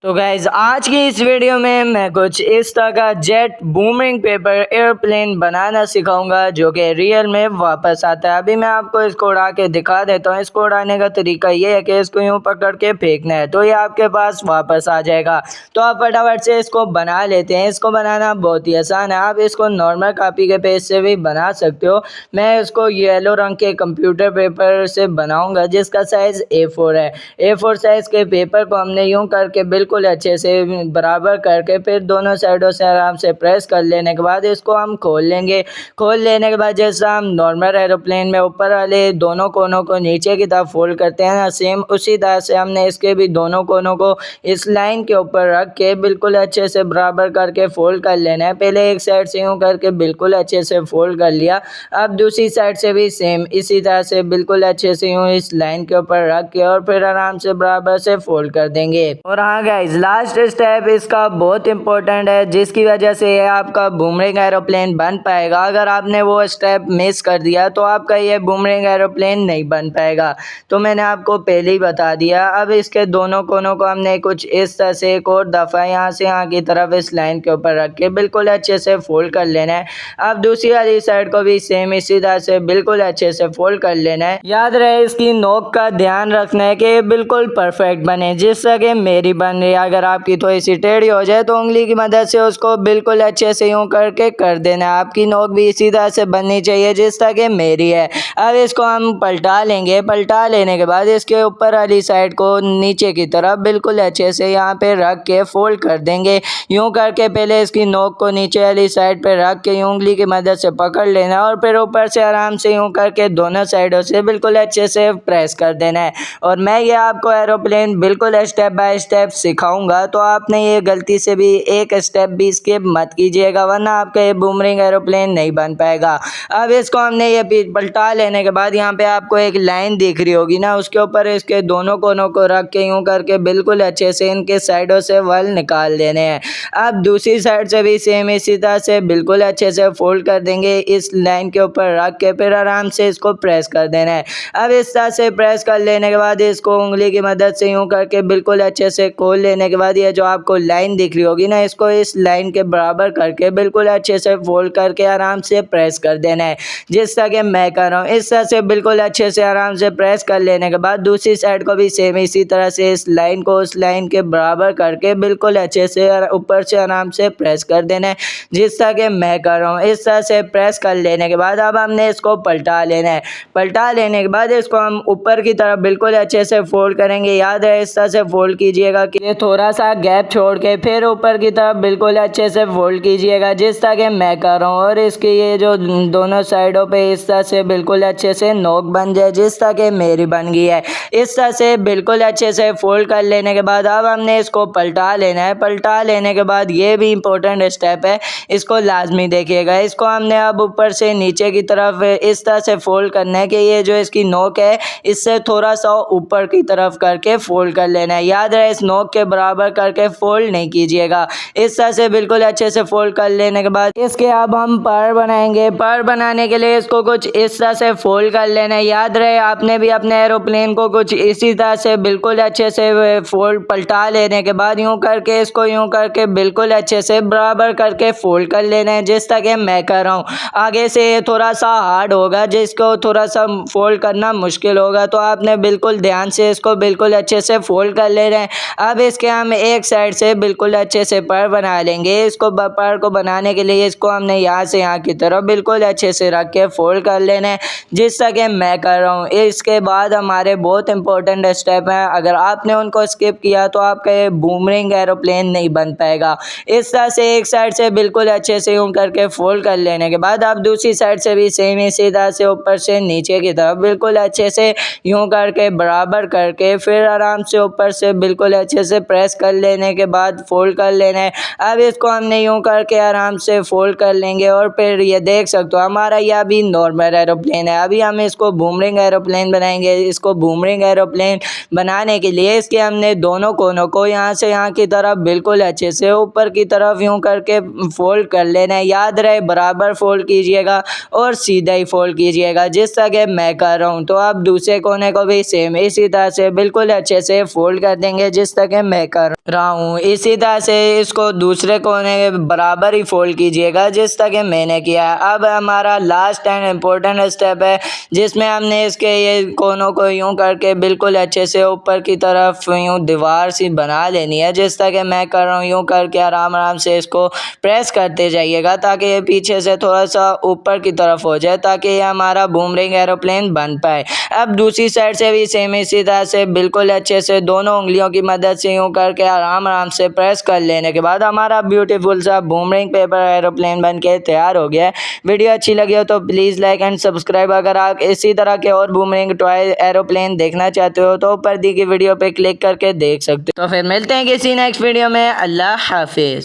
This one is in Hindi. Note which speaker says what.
Speaker 1: तो गाइज आज की इस वीडियो में मैं कुछ इस तरह का जेट बूमिंग पेपर एयरप्लेन बनाना सिखाऊंगा जो कि रियल में वापस आता है। अभी मैं आपको इसको उड़ा के दिखा देता हूँ। इसको उड़ाने का तरीका ये है कि इसको यूँ पकड़ के फेंकना है तो ये आपके पास वापस आ जाएगा। तो आप फटाफट से इसको बना लेते हैं। इसको बनाना बहुत ही आसान है। आप इसको नॉर्मल कॉपी के पेज से भी बना सकते हो। मैं इसको येलो रंग के कंप्यूटर पेपर से बनाऊंगा जिसका साइज़ A4 है। A4 साइज़ के पेपर को हमने यूँ करके बिल्कुल अच्छे से बराबर करके फिर दोनों साइडों से आराम से प्रेस कर लेने के बाद इसको हम खोल लेंगे। खोल लेने के बाद जैसा हम नॉर्मल एरोप्लेन में ऊपर वाले दोनों कोनों को नीचे की तरफ फोल्ड करते हैं ना, सेम उसी तरह से हमने इसके भी दोनों कोनों को इस लाइन के ऊपर रख के बिल्कुल अच्छे से बराबर करके फोल्ड कर लेना है। पहले एक साइड से यूँ करके बिल्कुल अच्छे से फोल्ड कर लिया। अब दूसरी साइड से भी सेम इसी तरह से बिल्कुल अच्छे से यूँ इस लाइन के ऊपर रख के और फिर आराम से बराबर से फोल्ड कर देंगे। और हाँ गाइज, लास्ट स्टेप इसका बहुत इंपॉर्टेंट है जिसकी वजह से ये आपका बूमरैंग एरोप्लेन बन पाएगा। अगर आपने वो स्टेप मिस कर दिया तो आपका ये बूमरैंग एरोप्लेन नहीं बन पाएगा। तो मैंने आपको पहले ही बता दिया। अब इसके दोनों कोनों को हमने कुछ इस तरह से एक और दफ़ा यहाँ से यहाँ की तरफ इस लाइन के ऊपर रख के बिल्कुल अच्छे से फोल्ड कर लेना है। अब दूसरी वाली साइड को भी सेम इसी तरह से बिल्कुल अच्छे से फोल्ड कर लेना है। याद रहे इसकी नोक का ध्यान रखना है कि बिल्कुल परफेक्ट बने, जिस तरह मेरी बन रही है। अगर आपकी थोड़ी सी टेढ़ी हो जाए तो उंगली की मदद से उसको बिल्कुल अच्छे से यूँ करके कर देना है। आपकी नोक भी इसी तरह से बननी चाहिए जिस तरह की मेरी है। अब इसको हम पलटा लेंगे। पलटा लेने के बाद इसके ऊपर वाली साइड को नीचे की तरफ बिल्कुल अच्छे से यहाँ पे रख के फोल्ड कर देंगे। यूँ करके पहले इसकी नोक को नीचे वाली साइड पे रख के उंगली की मदद से पकड़ लेना और फिर ऊपर से आराम से यूँ करके दोनों साइडों से बिल्कुल अच्छे से प्रेस कर देना है। और मैं ये आपको एरोप्लेन बिल्कुल स्टेप बाय स्टेप सिखाऊंगा, तो आपने ये गलती से भी एक स्टेप भी स्किप मत कीजिएगा वरना आपका ये बूमरैंग एरोप्लेन नहीं बन पाएगा। अब इसको हमने ये पलटा लेने के बाद यहाँ पे आपको एक लाइन दिख रही होगी ना, उसके ऊपर इसके दोनों कोनों को रख के यूँ करके बिल्कुल अच्छे से इनके साइडों से वल निकाल देने हैं। अब दूसरी साइड से भी सेम इसी तरह से बिल्कुल अच्छे से फोल्ड कर देंगे। इस लाइन के ऊपर रख के फिर आराम से इसको प्रेस कर देना है। अब इस तरह से प्रेस कर लेने के बाद इसको उंगली की मदद से यूँ करके बिल्कुल अच्छे से खोल लेने के बाद ये जो आपको लाइन दिख रही होगी ना, इसको इस लाइन के बराबर करके बिल्कुल अच्छे से फोल्ड करके आराम से प्रेस कर देना है जिस तरह के मैं कर रहा हूँ। इस तरह से बिल्कुल अच्छे से आराम से प्रेस कर लेने के बाद दूसरी साइड को भी सेम इसी तरह से इस लाइन को उस लाइन के बराबर करके बिल्कुल अच्छे से ऊपर से आराम से प्रेस कर देना है जिस तरह के मैं कर रहा हूँ। इस तरह से प्रेस कर लेने के बाद अब हमने इसको पलटा लेना है। पलटा लेने के बाद इसको हम ऊपर की तरफ बिल्कुल अच्छे से फोल्ड करेंगे। याद है इस तरह से फोल्ड कीजिएगा कि थोड़ा सा गैप छोड़ के फिर ऊपर की तरफ बिल्कुल अच्छे से फोल्ड कीजिएगा जिस तरह के मैं कर रहा हूँ। और इसकी ये जो दोनों साइडों पे इस तरह से बिल्कुल अच्छे से नोक बन जाए जिस तरह के मेरी बन गई है। इस तरह से बिल्कुल अच्छे से फोल्ड कर लेने के बाद अब हमने इसको पलटा लेना है। पलटा लेने के बाद ये भी इम्पोर्टेंट स्टेप है, इसको लाजमी देखिएगा। इसको हमने अब ऊपर से नीचे की तरफ इस तरह से फोल्ड करना है कि ये जो इसकी नोक है इससे थोड़ा सा ऊपर की तरफ करके फोल्ड कर लेना है। याद रहे इस नोक के बराबर करके फोल्ड नहीं कीजिएगा। इस तरह से बिल्कुल अच्छे से फोल्ड कर लेने के बाद इसके अब हम पर बनाएंगे। पर बनाने के लिए इसको कुछ इस तरह से फोल्ड कर लेना है। याद रहे आपने भी अपने एरोप्लेन को कुछ इसी तरह से बिल्कुल अच्छे से फोल्ड पलटा लेने के बाद यूं करके इसको यूं करके बिल्कुल अच्छे से बराबर करके फोल्ड कर लेना है जिस तरह मैं कर रहा हूँ। आगे से ये थोड़ा सा हार्ड होगा जिसको थोड़ा सा फोल्ड करना मुश्किल होगा, तो आपने बिल्कुल ध्यान से इसको बिल्कुल अच्छे से फोल्ड कर ले रहे हैं। अब इसके हम एक साइड से बिल्कुल अच्छे से पर बना लेंगे। इसको पर को बनाने के लिए इसको हमने यहाँ से यहाँ की तरफ बिल्कुल अच्छे से रख के फोल्ड कर लेना है जिस तरह के मैं कर रहा हूँ। इसके बाद हमारे बहुत इंपॉर्टेंट स्टेप हैं, अगर आपने उनको स्किप किया तो आपका ये बूमरैंग एरोप्लेन नहीं बन पाएगा। इस तरह से एक साइड से बिल्कुल अच्छे से यूँ करके फोल्ड कर लेने के बाद आप दूसरी साइड से भी सेम इसी तरह से ऊपर से नीचे की तरफ बिल्कुल अच्छे से यूँ करके बराबर करके फिर आराम से ऊपर से बिल्कुल अच्छे से प्रेस कर लेने के बाद फोल्ड कर लेना है। अब इसको हमने यूँ करके आराम से फोल्ड कर लेंगे और फिर ये देख सकते हो हमारा ये अभी नॉर्मल एरोप्लेन है। अभी हम इसको बूमरैंग एरोप्लेन बनाएंगे। इसको बूमरैंग एरोप्लेन बनाने के लिए इसके हमने दोनों कोनों को यहाँ से यहाँ की तरफ बिल्कुल अच्छे से ऊपर की तरफ यूँ करके फोल्ड कर लेना है। याद रहे बराबर फोल्ड कीजिएगा और सीधा ही फोल्ड कीजिएगा जिस तरह मैं कर रहा हूँ। तो आप दूसरे कोने को भी सेम इसी तरह से बिल्कुल अच्छे से फोल्ड कर देंगे जिस तरह मैं कर रहा हूँ। इसी तरह से इसको दूसरे कोने के बराबर ही फोल्ड कीजिएगा जिस तरह के मैंने किया है। अब हमारा लास्ट एंड इम्पोर्टेंट स्टेप है जिसमें हमने इसके ये कोनों को यूं करके बिल्कुल अच्छे से ऊपर की तरफ यूं दीवार सी बना लेनी है जिस तरह के मैं कर रहा हूँ। यूं करके आराम आराम से इसको प्रेस करते जाइएगा ताकि ये पीछे से थोड़ा सा ऊपर की तरफ हो जाए ताकि ये हमारा बूमरिंग एरोप्लेन बन पाए। अब दूसरी साइड से भी सेम इसी तरह से बिल्कुल अच्छे से दोनों उंगलियों की मदद से यूं करके आराम आराम से प्रेस कर लेने के बाद हमारा ब्यूटीफुल सा बूमरिंग पेपर एरोप्लेन बन के तैयार हो गया है। वीडियो अच्छी लगी हो तो प्लीज़ लाइक एंड सब्सक्राइब। अगर आप इसी तरह के और बूमरिंग टॉय एरोप्लेन देखना चाहते हो तो ऊपर दी गई वीडियो पे क्लिक करके देख सकते हो। तो फिर मिलते हैं किसी नेक्स्ट वीडियो में। अल्लाह हाफिज़।